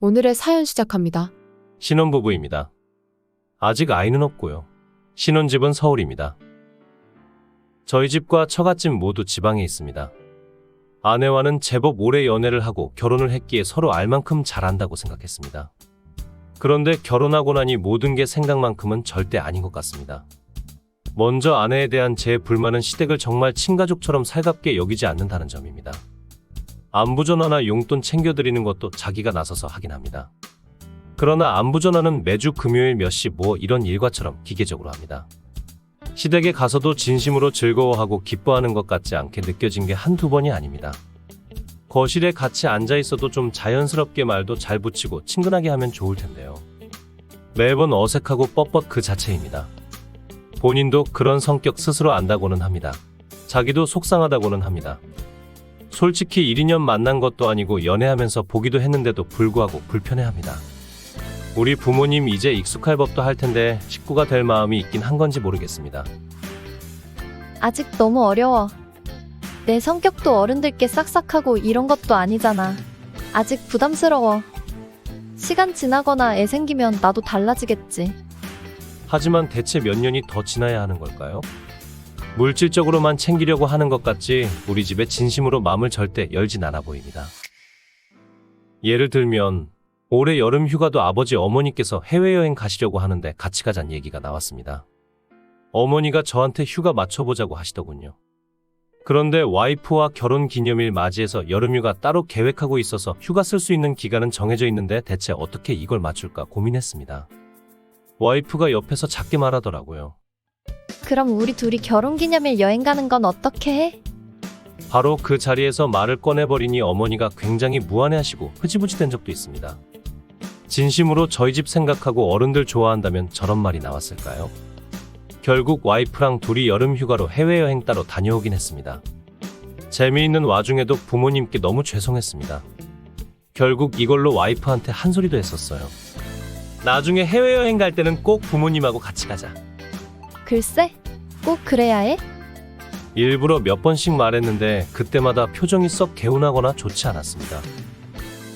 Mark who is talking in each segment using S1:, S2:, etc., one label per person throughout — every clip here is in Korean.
S1: 오늘의 사연 시작합니다.
S2: 신혼부부입니다. 아직 아이는 없고요. 신혼집은 서울입니다. 저희 집과 처갓집 모두 지방에 있습니다. 아내와는 제법 오래 연애를 하고 결혼을 했기에 서로 알 만큼 잘 안다고 생각했습니다. 그런데 결혼하고 나니 모든 게 생각만큼은 절대 아닌 것 같습니다. 먼저 아내에 대한 제 불만은 시댁을 정말 친가족처럼 살갑게 여기지 않는다는 점입니다. 안부 전화나 용돈 챙겨드리는 것도 자기가 나서서 하긴 합니다. 그러나 안부 전화는 매주 금요일 몇 시 뭐 이런 일과처럼 기계적으로 합니다. 시댁에 가서도 진심으로 즐거워하고 기뻐하는 것 같지 않게 느껴진 게 한두 번이 아닙니다. 거실에 같이 앉아 있어도 좀 자연스럽게 말도 잘 붙이고 친근하게 하면 좋을 텐데요. 매번 어색하고 뻣뻣 그 자체입니다. 본인도 그런 성격 스스로 안다고는 합니다. 자기도 속상하다고는 합니다. 솔직히 1, 2년 만난 것도 아니고 연애하면서 보기도 했는데도 불구하고 불편해합니다. 우리 부모님 이제 익숙할 법도 할 텐데 식구가 될 마음이 있긴 한 건지 모르겠습니다.
S3: 아직 너무 어려워. 내 성격도 어른들께 싹싹하고 이런 것도 아니잖아. 아직 부담스러워. 시간 지나거나 애 생기면 나도 달라지겠지.
S2: 하지만 대체 몇 년이 더 지나야 하는 걸까요? 물질적으로만 챙기려고 하는 것 같지 우리 집에 진심으로 마음을 절대 열진 않아 보입니다. 예를 들면 올해 여름 휴가도 아버지 어머니께서 해외여행 가시려고 하는데 같이 가자는 얘기가 나왔습니다. 어머니가 저한테 휴가 맞춰보자고 하시더군요. 그런데 와이프와 결혼 기념일 맞이해서 여름휴가 따로 계획하고 있어서 휴가 쓸 수 있는 기간은 정해져 있는데 대체 어떻게 이걸 맞출까 고민했습니다. 와이프가 옆에서 작게 말하더라고요.
S3: 그럼 우리 둘이 결혼기념일 여행 가는 건 어떻게 해?
S2: 바로 그 자리에서 말을 꺼내버리니 어머니가 굉장히 무안해하시고 흐지부지 된 적도 있습니다. 진심으로 저희 집 생각하고 어른들 좋아한다면 저런 말이 나왔을까요? 결국 와이프랑 둘이 여름 휴가로 해외여행 따로 다녀오긴 했습니다. 재미있는 와중에도 부모님께 너무 죄송했습니다. 결국 이걸로 와이프한테 한 소리도 했었어요. 나중에 해외여행 갈 때는 꼭 부모님하고 같이 가자.
S3: 글쎄, 꼭 그래야 해?
S2: 일부러 몇 번씩 말했는데 그때마다 표정이 썩 개운하거나 좋지 않았습니다.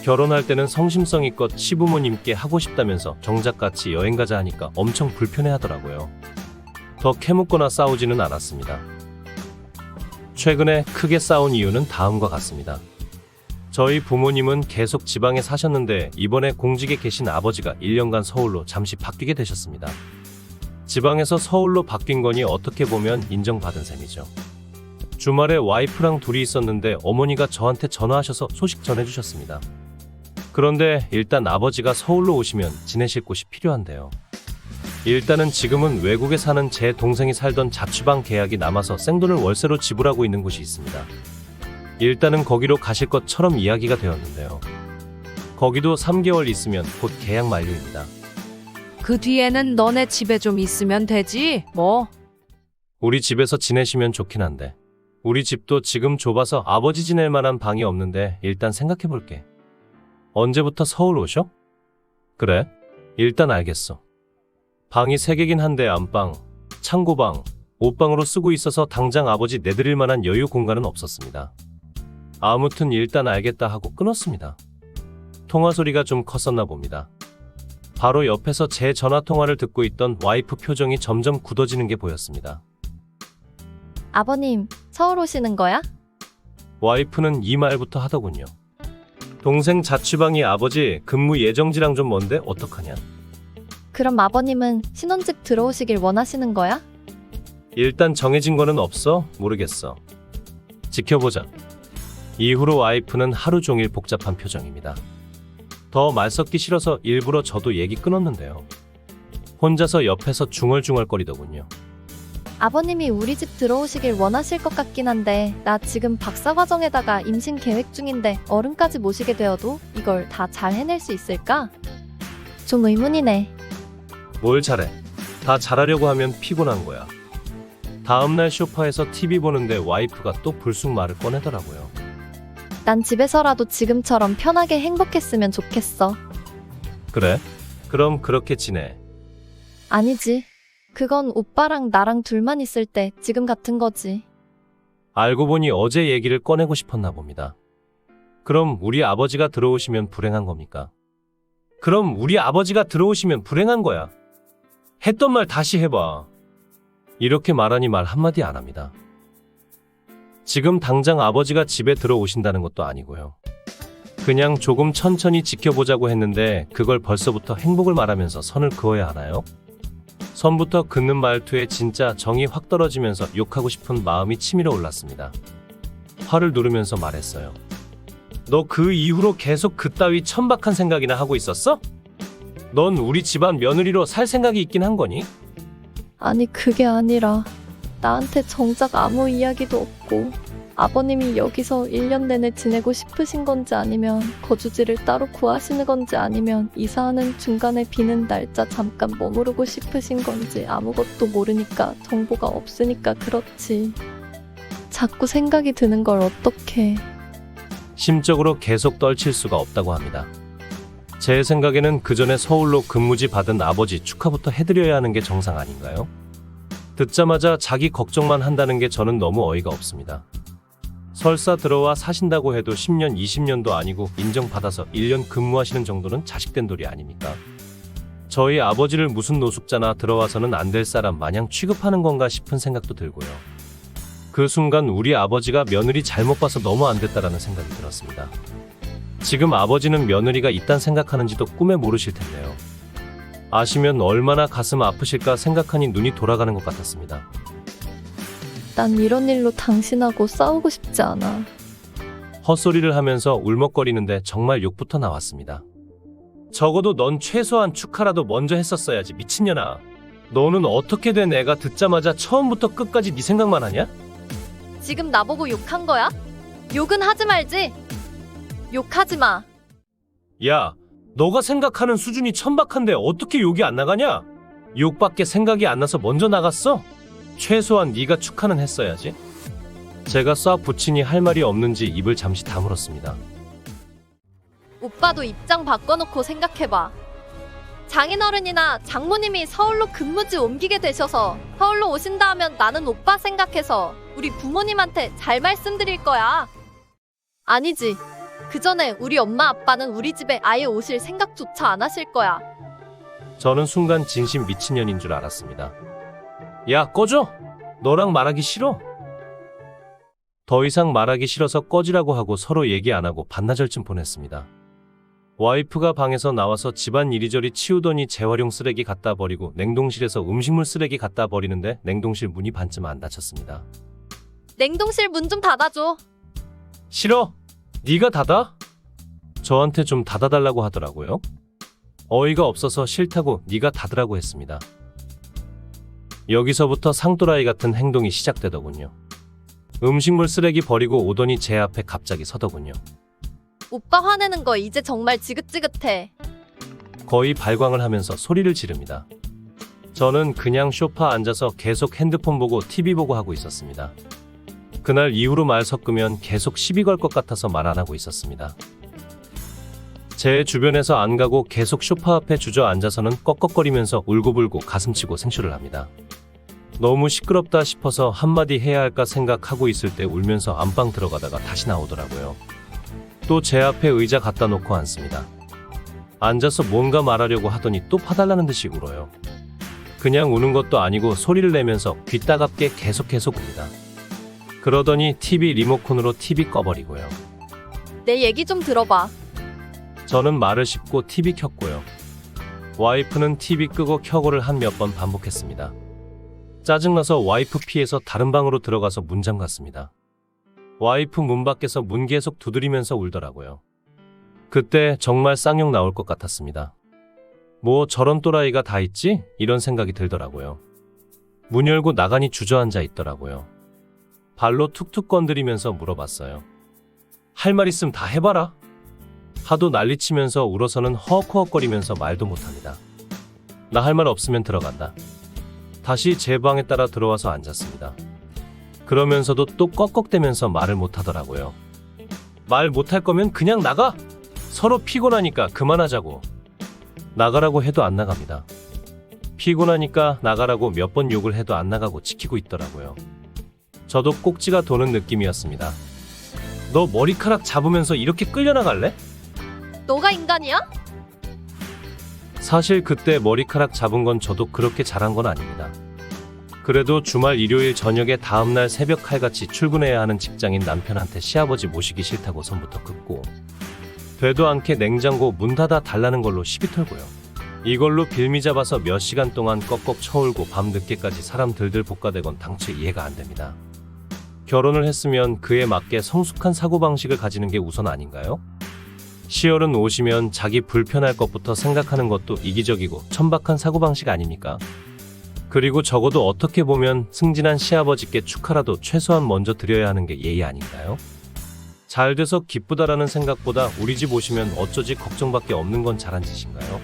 S2: 결혼할 때는 성심성의껏 시부모님께 하고 싶다면서 정작 같이 여행 가자 하니까 엄청 불편해하더라고요. 더 캐묻거나 싸우지는 않았습니다. 최근에 크게 싸운 이유는 다음과 같습니다. 저희 부모님은 계속 지방에 사셨는데 이번에 공직에 계신 아버지가 1년간 서울로 잠시 바뀌게 되셨습니다. 지방에서 서울로 바뀐 거니 어떻게 보면 인정받은 셈이죠. 주말에 와이프랑 둘이 있었는데 어머니가 저한테 전화하셔서 소식 전해주셨습니다. 그런데 일단 아버지가 서울로 오시면 지내실 곳이 필요한데요. 일단은 지금은 외국에 사는 제 동생이 살던 자취방 계약이 남아서 생돈을 월세로 지불하고 있는 곳이 있습니다. 일단은 거기로 가실 것처럼 이야기가 되었는데요. 거기도 3개월 있으면 곧 계약 만료입니다.
S4: 그 뒤에는 너네 집에 좀 있으면 되지, 뭐.
S2: 우리 집에서 지내시면 좋긴 한데 우리 집도 지금 좁아서 아버지 지낼 만한 방이 없는데 일단 생각해볼게. 언제부터 서울 오셔? 그래, 일단 알겠어. 방이 3개긴 한데 안방, 창고방, 옷방으로 쓰고 있어서 당장 아버지 내드릴 만한 여유 공간은 없었습니다. 아무튼 일단 알겠다 하고 끊었습니다. 통화 소리가 좀 컸었나 봅니다. 바로 옆에서 제 전화통화를 듣고 있던 와이프 표정이 점점 굳어지는 게 보였습니다.
S3: 아버님, 서울 오시는 거야?
S2: 와이프는 이 말부터 하더군요. 동생 자취방이 아버지 근무 예정지랑 좀 먼데 어떡하냐?
S3: 그럼 아버님은 신혼집 들어오시길 원하시는 거야?
S2: 일단 정해진 거는 없어? 모르겠어. 지켜보자. 이후로 와이프는 하루 종일 복잡한 표정입니다. 더 말 섞기 싫어서 일부러 저도 얘기 끊었는데요. 혼자서 옆에서 중얼중얼거리더군요.
S3: 아버님이 우리 집 들어오시길 원하실 것 같긴 한데 나 지금 박사과정에다가 임신 계획 중인데 어른까지 모시게 되어도 이걸 다 잘 해낼 수 있을까? 좀 의문이네.
S2: 뭘 잘해? 다 잘하려고 하면 피곤한 거야. 다음날 소파에서 TV 보는데 와이프가 또 불쑥 말을 꺼내더라고요.
S3: 난 집에서라도 지금처럼 편하게 행복했으면 좋겠어.
S2: 그래? 그럼 그렇게 지내.
S3: 아니지. 그건 오빠랑 나랑 둘만 있을 때 지금 같은 거지.
S2: 알고 보니 어제 얘기를 꺼내고 싶었나 봅니다. 그럼 우리 아버지가 들어오시면 불행한 겁니까? 그럼 우리 아버지가 들어오시면 불행한 거야. 했던 말 다시 해봐. 이렇게 말하니 말 한마디 안 합니다. 지금 당장 아버지가 집에 들어오신다는 것도 아니고요. 그냥 조금 천천히 지켜보자고 했는데 그걸 벌써부터 행복을 말하면서 선을 그어야 하나요? 선부터 긋는 말투에 진짜 정이 확 떨어지면서 욕하고 싶은 마음이 치밀어 올랐습니다. 화를 누르면서 말했어요. 너 그 이후로 계속 그따위 천박한 생각이나 하고 있었어? 넌 우리 집안 며느리로 살 생각이 있긴 한 거니?
S3: 아니, 그게 아니라 나한테 정작 아무 이야기도 없고 아버님이 여기서 1년 내내 지내고 싶으신 건지 아니면 거주지를 따로 구하시는 건지 아니면 이사하는 중간에 비는 날짜 잠깐 머무르고 싶으신 건지 아무것도 모르니까 정보가 없으니까 그렇지. 자꾸 생각이 드는 걸 어떡해.
S2: 심적으로 계속 떨칠 수가 없다고 합니다. 제 생각에는 그 전에 서울로 근무지 받은 아버지 축하부터 해드려야 하는 게 정상 아닌가요? 듣자마자 자기 걱정만 한다는 게 저는 너무 어이가 없습니다. 설사 들어와 사신다고 해도 10년, 20년도 아니고 인정받아서 1년 근무하시는 정도는 자식된 돌이 아닙니까? 저희 아버지를 무슨 노숙자나 들어와서는 안 될 사람 마냥 취급하는 건가 싶은 생각도 들고요. 그 순간 우리 아버지가 며느리 잘못 봐서 너무 안 됐다라는 생각이 들었습니다. 지금 아버지는 며느리가 이딴 생각하는지도 꿈에 모르실 텐데요. 아시면 얼마나 가슴 아프실까 생각하니 눈이 돌아가는 것 같았습니다.
S3: 난 이런 일로 당신하고 싸우고 싶지 않아.
S2: 헛소리를 하면서 울먹거리는데 정말 욕부터 나왔습니다. 적어도 넌 최소한 축하라도 먼저 했었어야지, 미친년아. 너는 어떻게 된 애가 듣자마자 처음부터 끝까지 네 생각만 하냐?
S3: 지금 나보고 욕한 거야? 욕은 하지 말지. 욕하지 마.
S2: 야, 너가 생각하는 수준이 천박한데 어떻게 욕이 안 나가냐? 욕밖에 생각이 안 나서 먼저 나갔어? 최소한 네가 축하는 했어야지. 제가 쏴 붙이니 할 말이 없는지 입을 잠시 다물었습니다.
S3: 오빠도 입장 바꿔놓고 생각해봐. 장인어른이나 장모님이 서울로 근무지 옮기게 되셔서 서울로 오신다 하면 나는 오빠 생각해서 우리 부모님한테 잘 말씀드릴 거야. 아니지. 그 전에 우리 엄마 아빠는 우리 집에 아예 오실 생각조차 안 하실 거야.
S2: 저는 순간 진심 미친년인 줄 알았습니다. 야, 꺼져! 너랑 말하기 싫어! 더 이상 말하기 싫어서 꺼지라고 하고 서로 얘기 안 하고 반나절쯤 보냈습니다. 와이프가 방에서 나와서 집안 이리저리 치우더니 재활용 쓰레기 갖다 버리고 냉동실에서 음식물 쓰레기 갖다 버리는데 냉동실 문이 반쯤 안 닫혔습니다.
S3: 냉동실 문 좀 닫아줘.
S2: 싫어! 네가 닫아? 저한테 좀 닫아달라고 하더라고요. 어이가 없어서 싫다고 네가 닫으라고 했습니다. 여기서부터 상또라이 같은 행동이 시작되더군요. 음식물 쓰레기 버리고 오더니 제 앞에 갑자기 서더군요.
S3: 오빠 화내는 거 이제 정말 지긋지긋해.
S2: 거의 발광을 하면서 소리를 지릅니다. 저는 그냥 소파 앉아서 계속 핸드폰 보고 TV 보고 하고 있었습니다. 그날 이후로 말 섞으면 계속 시비 걸 것 같아서 말 안 하고 있었습니다. 제 주변에서 안 가고 계속 소파 앞에 주저앉아서는 꺽꺽거리면서 울고불고 가슴치고 생쇼를 합니다. 너무 시끄럽다 싶어서 한마디 해야 할까 생각하고 있을 때 울면서 안방 들어가다가 다시 나오더라고요. 또 제 앞에 의자 갖다 놓고 앉습니다. 앉아서 뭔가 말하려고 하더니 또 파달라는 듯이 울어요. 그냥 우는 것도 아니고 소리를 내면서 귀 따갑게 계속 웁니다. 그러더니 TV 리모컨으로 TV 꺼버리고요.
S3: 내 얘기 좀 들어봐.
S2: 저는 말을 씹고 TV 켰고요. 와이프는 TV 끄고 켜고를 한 몇 번 반복했습니다. 짜증나서 와이프 피해서 다른 방으로 들어가서 문 잠갔습니다. 와이프 문 밖에서 문 계속 두드리면서 울더라고요. 그때 정말 쌍욕 나올 것 같았습니다. 뭐 저런 또라이가 다 있지? 이런 생각이 들더라고요. 문 열고 나가니 주저앉아 있더라고요. 발로 툭툭 건드리면서 물어봤어요. 할 말 있음 다 해봐라. 하도 난리치면서 울어서는 허헉허헉거리면서 말도 못합니다. 나 할 말 없으면 들어간다. 다시 제 방에 따라 들어와서 앉았습니다. 그러면서도 또 꺽꺽대면서 말을 못하더라고요. 말 못할 거면 그냥 나가! 서로 피곤하니까 그만하자고. 나가라고 해도 안 나갑니다. 피곤하니까 나가라고 몇 번 욕을 해도 안 나가고 지키고 있더라고요. 저도 꼭지가 도는 느낌이었습니다. 너 머리카락 잡으면서 이렇게 끌려나갈래?
S3: 너가 인간이야?
S2: 사실 그때 머리카락 잡은 건 저도 그렇게 잘한 건 아닙니다. 그래도 주말 일요일 저녁에 다음날 새벽 칼같이 출근해야 하는 직장인 남편한테 시아버지 모시기 싫다고 선부터 긋고 되도 않게 냉장고 문 닫아 달라는 걸로 시비 털고요. 이걸로 빌미 잡아서 몇 시간 동안 꺽꺽 쳐울고 밤 늦게까지 사람 들들 볶아대건 당최 이해가 안 됩니다. 결혼을 했으면 그에 맞게 성숙한 사고방식을 가지는 게 우선 아닌가요? 시어른 오시면 자기 불편할 것부터 생각하는 것도 이기적이고 천박한 사고방식 아닙니까? 그리고 적어도 어떻게 보면 승진한 시아버지께 축하라도 최소한 먼저 드려야 하는 게 예의 아닌가요? 잘 돼서 기쁘다라는 생각보다 우리 집 오시면 어쩌지 걱정밖에 없는 건 잘한 짓인가요?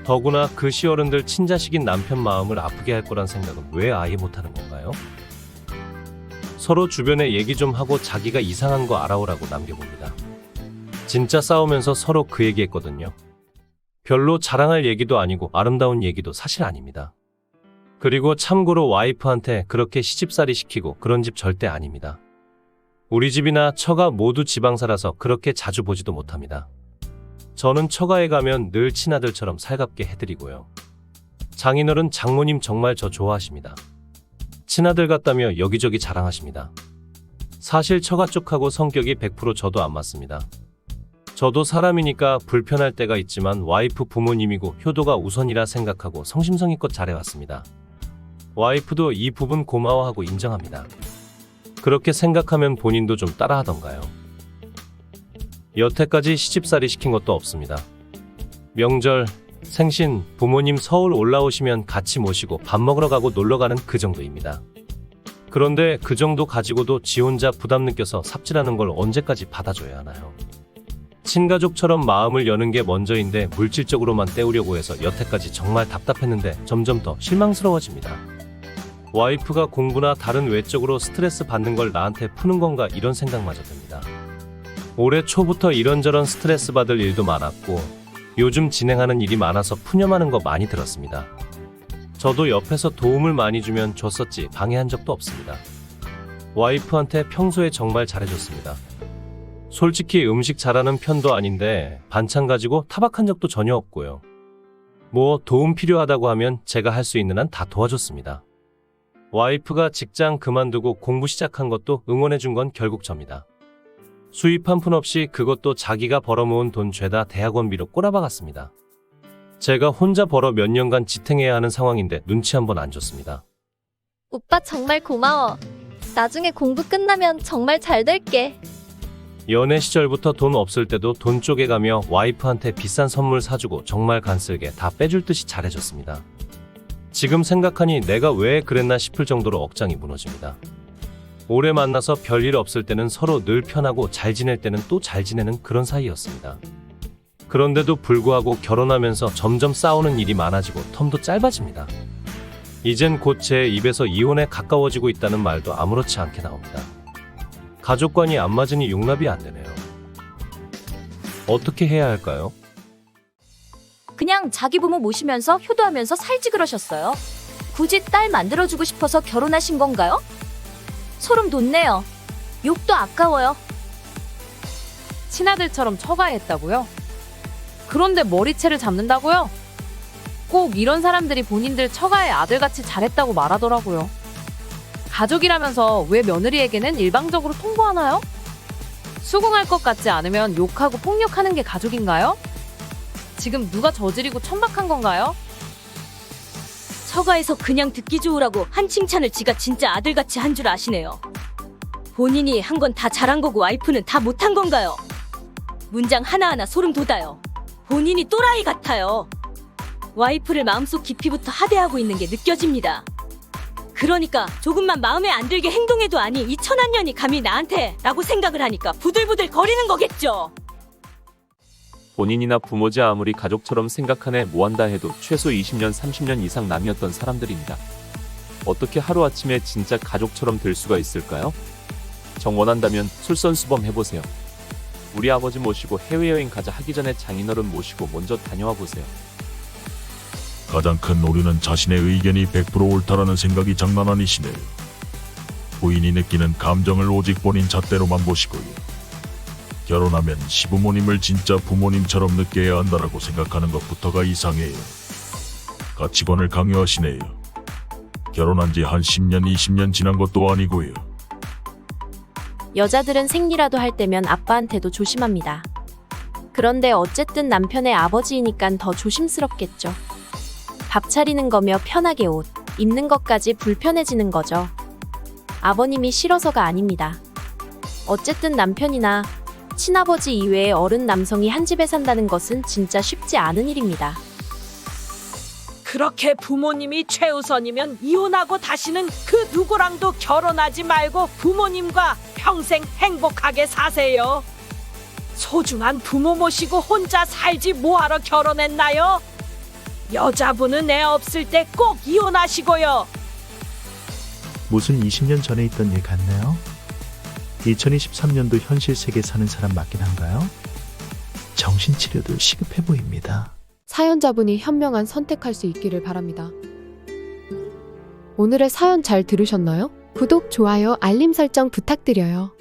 S2: 더구나 그 시어른들 친자식인 남편 마음을 아프게 할 거란 생각은 왜 아예 못하는 건가요? 서로 주변에 얘기 좀 하고 자기가 이상한 거 알아오라고 남겨봅니다. 진짜 싸우면서 서로 그 얘기했거든요. 별로 자랑할 얘기도 아니고 아름다운 얘기도 사실 아닙니다. 그리고 참고로 와이프한테 그렇게 시집살이 시키고 그런 집 절대 아닙니다. 우리 집이나 처가 모두 지방사라서 그렇게 자주 보지도 못합니다. 저는 처가에 가면 늘 친아들처럼 살갑게 해드리고요. 장인어른 장모님 정말 저 좋아하십니다. 친아들 같다며 여기저기 자랑하십니다. 사실 처가 쪽하고 성격이 100% 저도 안 맞습니다. 저도 사람이니까 불편할 때가 있지만 와이프 부모님이고 효도가 우선이라 생각하고 성심성의껏 잘해왔습니다. 와이프도 이 부분 고마워하고 인정합니다. 그렇게 생각하면 본인도 좀 따라하던가요. 여태까지 시집살이 시킨 것도 없습니다. 명절, 생신, 부모님 서울 올라오시면 같이 모시고 밥 먹으러 가고 놀러 가는 그 정도입니다. 그런데 그 정도 가지고도 지 혼자 부담 느껴서 삽질하는 걸 언제까지 받아줘야 하나요? 친가족처럼 마음을 여는 게 먼저인데 물질적으로만 때우려고 해서 여태까지 정말 답답했는데 점점 더 실망스러워집니다. 와이프가 공부나 다른 외적으로 스트레스 받는 걸 나한테 푸는 건가 이런 생각마저 듭니다. 올해 초부터 이런저런 스트레스 받을 일도 많았고 요즘 진행하는 일이 많아서 푸념하는 거 많이 들었습니다. 저도 옆에서 도움을 많이 주면 줬었지 방해한 적도 없습니다. 와이프한테 평소에 정말 잘해줬습니다. 솔직히 음식 잘하는 편도 아닌데 반찬 가지고 타박한 적도 전혀 없고요. 뭐 도움 필요하다고 하면 제가 할 수 있는 한 다 도와줬습니다. 와이프가 직장 그만두고 공부 시작한 것도 응원해준 건 결국 접니다. 수입 한 푼 없이 그것도 자기가 벌어모은 돈 죄다 대학원비로 꼬라박았습니다. 제가 혼자 벌어 몇 년간 지탱해야 하는 상황인데 눈치 한번 안 줬습니다.
S3: 오빠 정말 고마워. 나중에 공부 끝나면 정말 잘 될게.
S2: 연애 시절부터 돈 없을 때도 돈 쪼개가며 와이프한테 비싼 선물 사주고 정말 간쓸게 다 빼줄 듯이 잘해줬습니다. 지금 생각하니 내가 왜 그랬나 싶을 정도로 억장이 무너집니다. 오래 만나서 별일 없을 때는 서로 늘 편하고 잘 지낼 때는 또 잘 지내는 그런 사이였습니다. 그런데도 불구하고 결혼하면서 점점 싸우는 일이 많아지고 텀도 짧아집니다. 이젠 곧 제 입에서 이혼에 가까워지고 있다는 말도 아무렇지 않게 나옵니다. 가족관이 안 맞으니 용납이 안 되네요. 어떻게 해야 할까요?
S1: 그냥 자기 부모 모시면서 효도하면서 살지 그러셨어요. 굳이 딸 만들어주고 싶어서 결혼하신 건가요? 소름 돋네요. 욕도 아까워요.
S4: 친아들처럼 처가에 했다고요? 그런데 머리채를 잡는다고요? 꼭 이런 사람들이 본인들 처가의 아들같이 잘했다고 말하더라고요. 가족이라면서 왜 며느리에게는 일방적으로 통보하나요? 수긍할 것 같지 않으면 욕하고 폭력하는 게 가족인가요? 지금 누가 저지르고 천박한 건가요?
S1: 처가에서 그냥 듣기 좋으라고 한 칭찬을 지가 진짜 아들같이 한 줄 아시네요. 본인이 한 건 다 잘한 거고 와이프는 다 못한 건가요? 문장 하나하나 소름 돋아요. 본인이 또라이 같아요. 와이프를 마음속 깊이부터 하대하고 있는 게 느껴집니다. 그러니까 조금만 마음에 안 들게 행동해도 아니 이 천한년이 감히 나한테 라고 생각을 하니까 부들부들 거리는 거겠죠.
S5: 본인이나 부모지 아무리 가족처럼 생각하네 뭐한다 해도 최소 20년 30년 이상 남이었던 사람들입니다. 어떻게 하루아침에 진짜 가족처럼 될 수가 있을까요? 정 원한다면 솔선수범 해보세요. 우리 아버지 모시고 해외여행 가자 하기 전에 장인어른 모시고 먼저 다녀와 보세요.
S6: 가장 큰 오류는 자신의 의견이 100% 옳다라는 생각이 장난 아니시네요. 부인이 느끼는 감정을 오직 본인 잣대로만 보시고요. 결혼하면 시부모님을 진짜 부모님처럼 느껴야 한다라고 생각하는 것부터가 이상해요. 가치관을 강요하시네요. 결혼한 지 한 10년, 20년 지난 것도 아니고요.
S7: 여자들은 생리라도 할 때면 아빠한테도 조심합니다. 그런데 어쨌든 남편의 아버지이니깐 더 조심스럽겠죠. 밥 차리는 거며 편하게 옷 입는 것까지 불편해지는 거죠. 아버님이 싫어서가 아닙니다. 어쨌든 남편이나 친아버지 이외의 어른 남성이 한 집에 산다는 것은 진짜 쉽지 않은 일입니다.
S8: 그렇게 부모님이 최우선이면 이혼하고 다시는 그 누구랑도 결혼하지 말고 부모님과 평생 행복하게 사세요. 소중한 부모 모시고 혼자 살지 뭐하러 결혼했나요? 여자분은 애 없을 때 꼭 이혼하시고요.
S9: 무슨 20년 전에 있던 일 같네요. 2023년도 현실 세계 사는 사람 맞긴 한가요? 정신치료도 시급해 보입니다.
S10: 사연자분이 현명한 선택할 수 있기를 바랍니다. 오늘의 사연 잘 들으셨나요? 구독, 좋아요, 알림 설정 부탁드려요.